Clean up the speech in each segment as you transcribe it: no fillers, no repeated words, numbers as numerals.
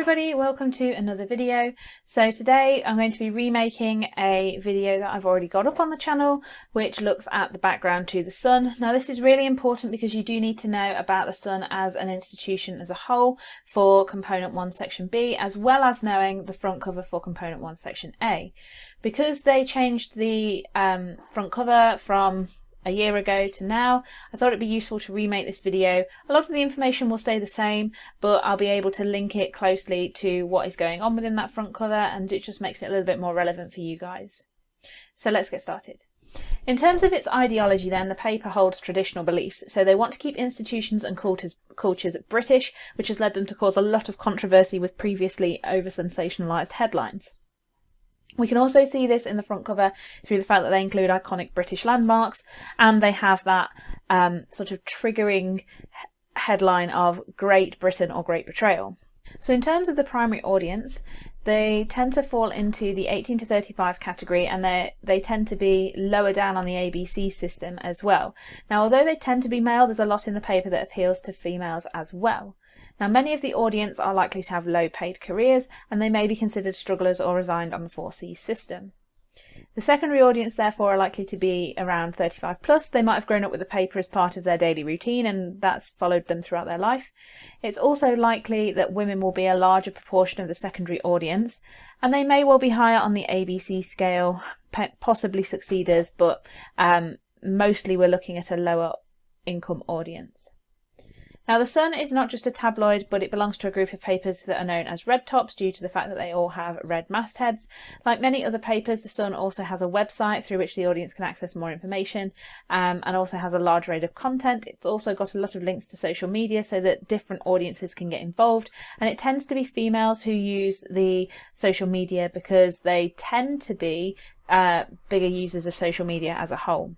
everybody, welcome to another video. So today I'm going to be remaking a video that I've already got up on the channel, which looks at the background to the Sun. Now this is really important because you do need to know about the Sun as an institution as a whole for Component 1 Section B, as well as knowing the front cover for Component 1 Section A. Because they changed the front cover from a year ago to now, I thought it'd be useful to remake this video. A lot of the information will stay the same, but I'll be able to link it closely to what is going on within that front cover, and it just makes it a little bit more relevant for you guys. So let's get started. In terms of its ideology then, the paper holds traditional beliefs, so they want to keep institutions and cultures British, which has led them to cause a lot of controversy with previously over-sensationalised headlines. We can also see this in the front cover through the fact that they include iconic British landmarks, and they have that sort of triggering headline of Great Britain or Great Betrayal. So in terms of the primary audience, they tend to fall into the 18 to 35 category, and they tend to be lower down on the ABC system as well. Now, although they tend to be male, there's a lot in the paper that appeals to females as well. Now, many of the audience are likely to have low-paid careers, and they may be considered strugglers or resigned on the 4C system. The secondary audience, therefore, are likely to be around 35 plus. They might have grown up with the paper as part of their daily routine, and that's followed them throughout their life. It's also likely that women will be a larger proportion of the secondary audience, and they may well be higher on the ABC scale, possibly succeeders, but mostly we're looking at a lower income audience. Now, the Sun is not just a tabloid, but it belongs to a group of papers that are known as red tops due to the fact that they all have red mastheads. Like many other papers, the Sun also has a website through which the audience can access more information, and also has a large range of content. It's also got a lot of links to social media so that different audiences can get involved, and it tends to be females who use the social media because they tend to be bigger users of social media as a whole.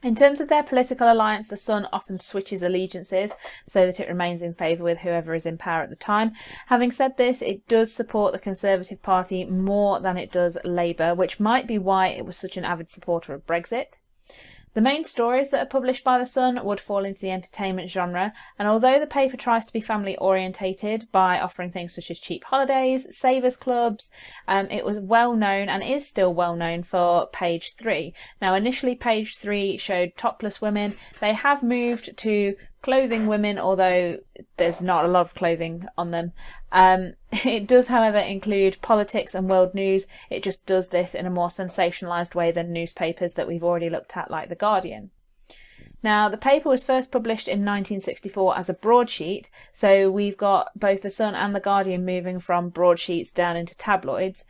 In terms of their political alliance, the Sun often switches allegiances so that it remains in favour with whoever is in power at the time. Having said this, it does support the Conservative Party more than it does Labour, which might be why it was such an avid supporter of Brexit. The main stories that are published by the Sun would fall into the entertainment genre, and although the paper tries to be family orientated by offering things such as cheap holidays, savers clubs, it was well known and is still well known for page 3. Now, initially page 3 showed topless women. They have moved to clothing women, although there's not a lot of clothing on them. It does, however, include politics and world news. It just does this in a more sensationalised way than newspapers that we've already looked at, like The Guardian. Now, the paper was first published in 1964 as a broadsheet, so we've got both The Sun and The Guardian moving from broadsheets down into tabloids.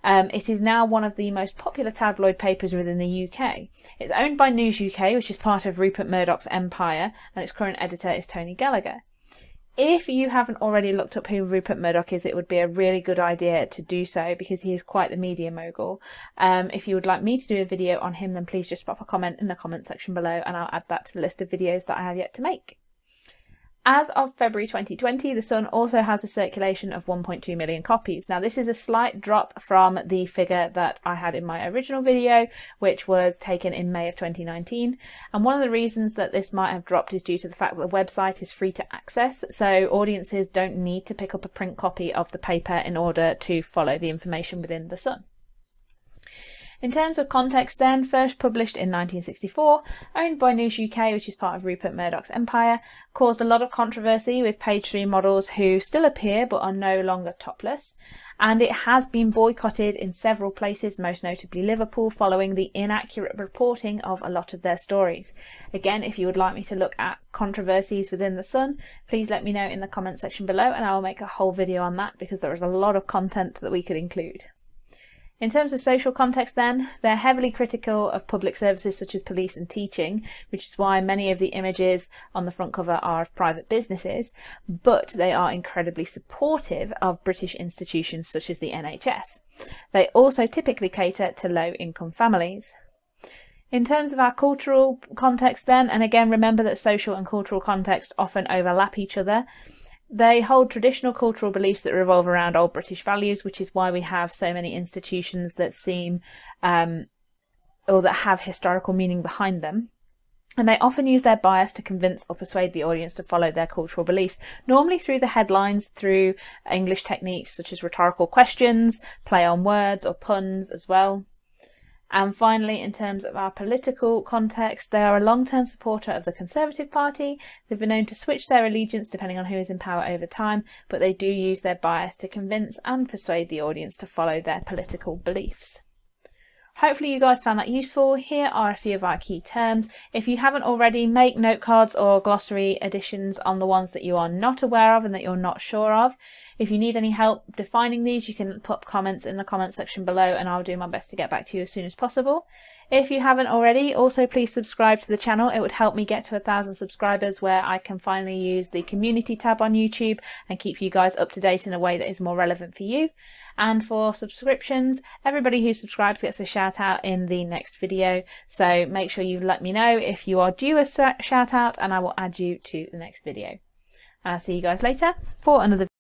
It is now one of the most popular tabloid papers within the UK. It's owned by News UK, which is part of Rupert Murdoch's empire, and its current editor is Tony Gallagher. If you haven't already looked up who Rupert Murdoch is, it would be a really good idea to do so because he is quite the media mogul. If you would like me to do a video on him, then please just pop a comment in the comment section below and I'll add that to the list of videos that I have yet to make. As of February 2020, The Sun also has a circulation of 1.2 million copies. Now, this is a slight drop from the figure that I had in my original video, which was taken in May of 2019. And one of the reasons that this might have dropped is due to the fact that the website is free to access, so audiences don't need to pick up a print copy of the paper in order to follow the information within The Sun. In terms of context then, first published in 1964, owned by News UK, which is part of Rupert Murdoch's empire, caused a lot of controversy with page 3 models who still appear but are no longer topless, and it has been boycotted in several places, most notably Liverpool, following the inaccurate reporting of a lot of their stories. Again, if you would like me to look at controversies within The Sun, please let me know in the comment section below and I will make a whole video on that because there is a lot of content that we could include. In terms of social context then, they're heavily critical of public services such as police and teaching, which is why many of the images on the front cover are of private businesses, but they are incredibly supportive of British institutions such as the NHS. They also typically cater to low-income families. In terms of our cultural context then, and again remember that social and cultural context often overlap each other, they hold traditional cultural beliefs that revolve around old British values, which is why we have so many institutions that seem, or that have historical meaning behind them. And they often use their bias to convince or persuade the audience to follow their cultural beliefs, normally through the headlines, through English techniques such as rhetorical questions, play on words or puns as well. And finally, in terms of our political context, they are a long-term supporter of the Conservative Party. They've been known to switch their allegiance depending on who is in power over time, but they do use their bias to convince and persuade the audience to follow their political beliefs. Hopefully you guys found that useful. Here are a few of our key terms. If you haven't already, make note cards or glossary additions on the ones that you are not aware of and that you're not sure of. If you need any help defining these, you can put comments in the comment section below and I'll do my best to get back to you as soon as possible. If you haven't already, also please subscribe to the channel. It would help me get to 1,000 subscribers, where I can finally use the community tab on YouTube and keep you guys up to date in a way that is more relevant for you. And for subscriptions, everybody who subscribes gets a shout out in the next video. So make sure you let me know if you are due a shout out and I will add you to the next video. I'll see you guys later for another video.